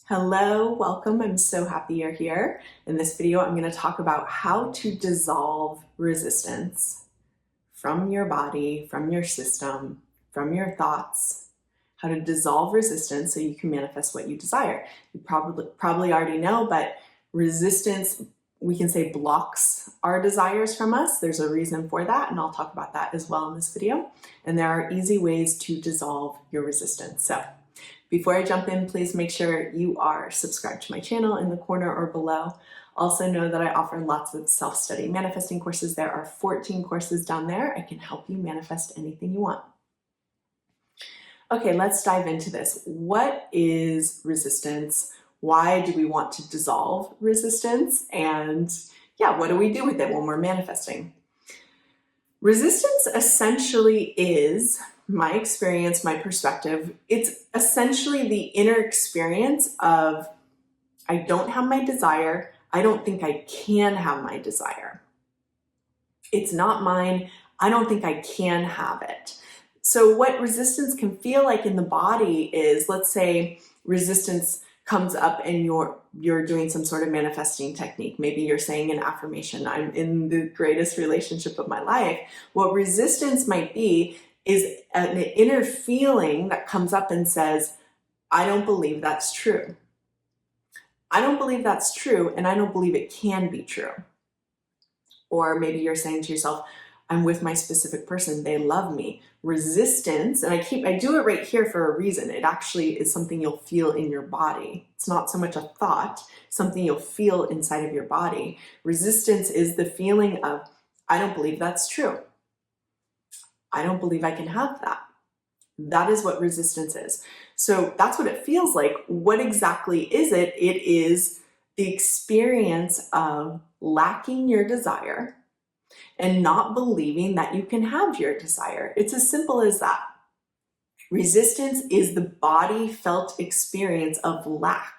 Hello, welcome. I'm so happy you're here. In this video, I'm going to talk about how to dissolve resistance from your body, from your system, from your thoughts, how to dissolve resistance so you can manifest what you desire. You probably already know, but resistance, we can say, blocks our desires from us. There's a reason for that, and I'll talk about that as well in this video. And there are easy ways to dissolve your resistance. So before I jump in, please make sure you are subscribed to my channel in the corner or below. Also know that I offer lots of self-study manifesting courses. There are 14 courses down there. I can help you manifest anything you want. Okay, let's dive into this. What is resistance? Why do we want to dissolve resistance? And what do we do with it when we're manifesting? Resistance essentially is, my experience, my perspective, it's essentially the inner experience of, I don't have my desire. I don't think I can have my desire. It's not mine. I don't think I can have it. So what resistance can feel like in the body is, let's say resistance comes up and you're doing some sort of manifesting technique. Maybe you're saying an affirmation, I'm in the greatest relationship of my life. What resistance might be is an inner feeling that comes up and says, I don't believe that's true. I don't believe that's true, and I don't believe it can be true. Or maybe you're saying to yourself, I'm with my specific person, they love me. Resistance, and I do it right here for a reason. It actually is something you'll feel in your body. It's not so much a thought, something you'll feel inside of your body. Resistance is the feeling of, I don't believe that's true. I don't believe I can have that. That is what resistance is. So that's what it feels like. What exactly is it? It is the experience of lacking your desire and not believing that you can have your desire. It's as simple as that. Resistance is the body felt experience of lack.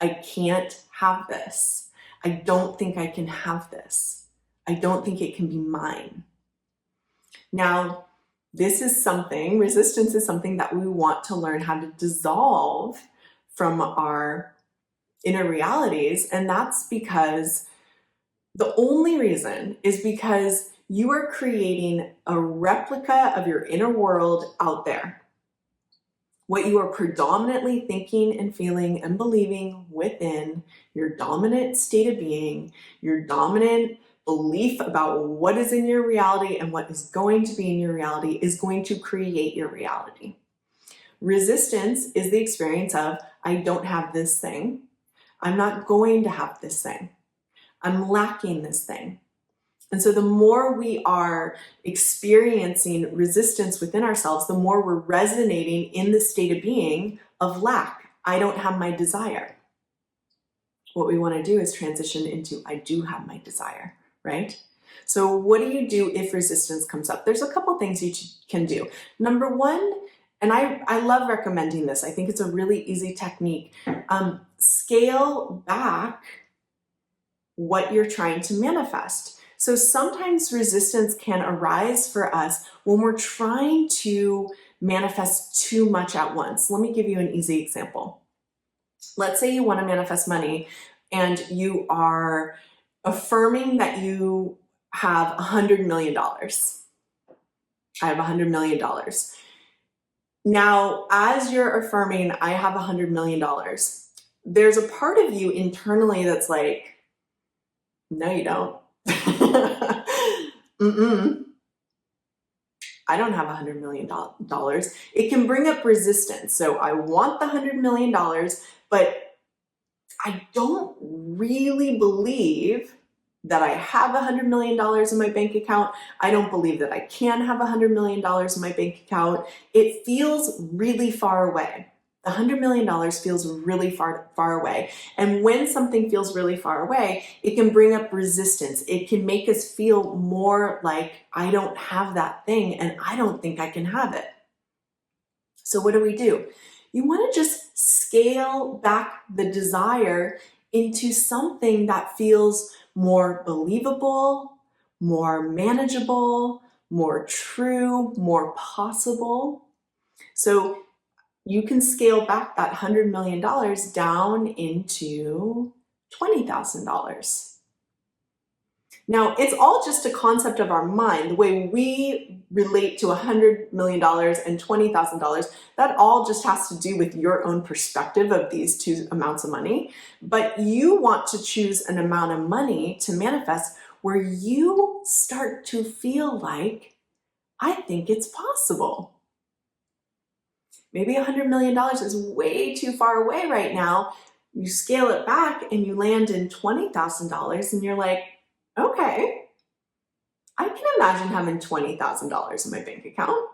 I can't have this. I don't think I can have this. I don't think it can be mine. Now, resistance is something that we want to learn how to dissolve from our inner realities. And that's because the only reason is because you are creating a replica of your inner world out there. What you are predominantly thinking and feeling and believing within your dominant state of being, your dominant belief about what is in your reality and what is going to be in your reality is going to create your reality. Resistance is the experience of, I don't have this thing. I'm not going to have this thing. I'm lacking this thing. And so the more we are experiencing resistance within ourselves, the more we're resonating in the state of being of lack. I don't have my desire. What we want to do is transition into, I do have my desire, right? So what do you do if resistance comes up? There's a couple things you can do. Number one, and I love recommending this. I think it's a really easy technique. Scale back what you're trying to manifest. So sometimes resistance can arise for us when we're trying to manifest too much at once. Let me give you an easy example. Let's say you want to manifest money and you are affirming that you have $100 million. I have $100 million. Now, as you're affirming, I have $100 million, there's a part of you internally that's like, no, you don't. I don't have $100 million. It can bring up resistance. So I want the $100 million, but I don't really believe that I have $100 million in my bank account. I don't believe that I can have $100 million in my bank account. It feels really far away. The $100 million feels really far away. And when something feels really far away, it can bring up resistance. It can make us feel more like, I don't have that thing and I don't think I can have it. So what do? You want to just scale back the desire into something that feels more believable, more manageable, more true, more possible. So you can scale back that $100 million down into $20,000. Now, it's all just a concept of our mind. The way we relate to $100 million and $20,000, that all just has to do with your own perspective of these two amounts of money. But you want to choose an amount of money to manifest where you start to feel like, I think it's possible. Maybe $100 million is way too far away right now. You scale it back and you land in $20,000 and you're like, okay, I can imagine having $20,000 in my bank account.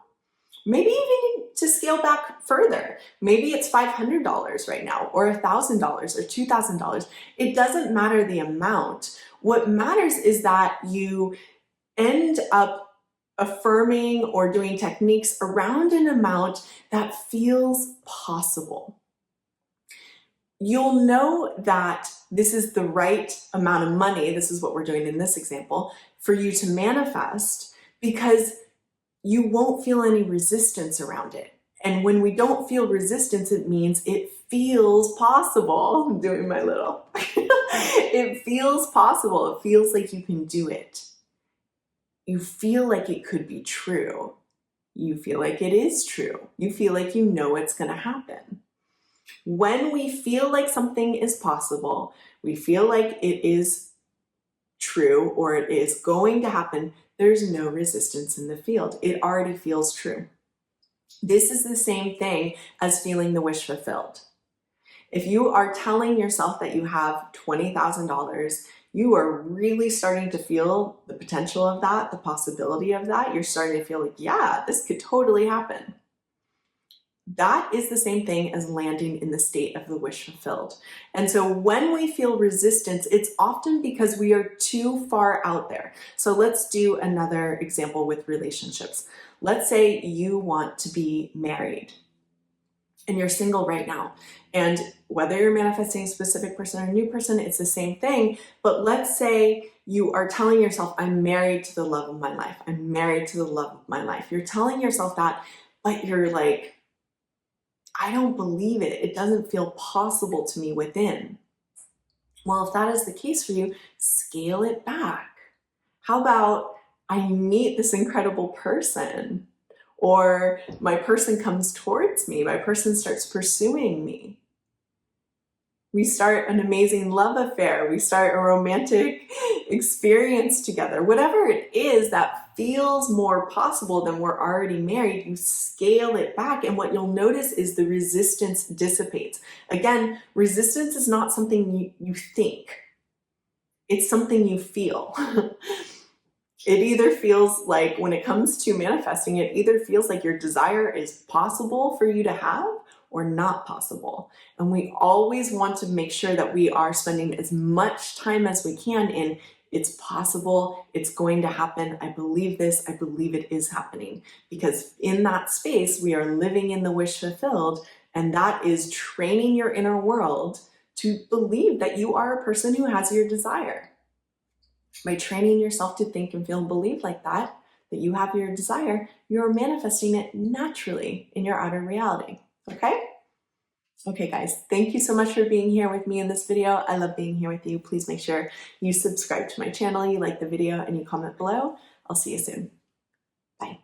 Maybe even to scale back further. Maybe it's $500 right now, or $1,000 or $2,000. It doesn't matter the amount. What matters is that you end up affirming or doing techniques around an amount that feels possible. You'll know that this is the right amount of money, this is what we're doing in this example, for you to manifest, because you won't feel any resistance around it. And when we don't feel resistance, it means it feels possible. I'm doing my little. It feels possible. It feels like you can do it. You feel like it could be true. You feel like it is true. You feel like you know it's going to happen. When we feel like something is possible, we feel like it is true or it is going to happen, there's no resistance in the field. It already feels true. This is the same thing as feeling the wish fulfilled. If you are telling yourself that you have $20,000, you are really starting to feel the potential of that, the possibility of that. You're starting to feel like, yeah, this could totally happen. That is the same thing as landing in the state of the wish fulfilled. And so when we feel resistance, it's often because we are too far out there. So let's do another example with relationships. Let's say you want to be married and you're single right now. And whether you're manifesting a specific person or a new person, it's the same thing. But let's say you are telling yourself, I'm married to the love of my life. I'm married to the love of my life. You're telling yourself that, but you're like, I don't believe it. It doesn't feel possible to me within. Well, if that is the case for you, scale it back. How about I meet this incredible person, or my person comes towards me, my person starts pursuing me. We start an amazing love affair. We start a romantic experience together. Whatever it is that feels more possible than we're already married, you scale it back. And what you'll notice is the resistance dissipates. Again, resistance is not something you think. It's something you feel. It either feels like, when it comes to manifesting, it either feels like your desire is possible for you to have or not possible. And we always want to make sure that we are spending as much time as we can in it's possible, it's going to happen, I believe this, I believe it is happening. Because in that space, we are living in the wish fulfilled, and that is training your inner world to believe that you are a person who has your desire. By training yourself to think and feel and believe like that you have your desire, you're manifesting it naturally in your outer reality. Okay? Okay, guys, thank you so much for being here with me in this video. I love being here with you. Please make sure you subscribe to my channel, you like the video, and you comment below. I'll see you soon. Bye.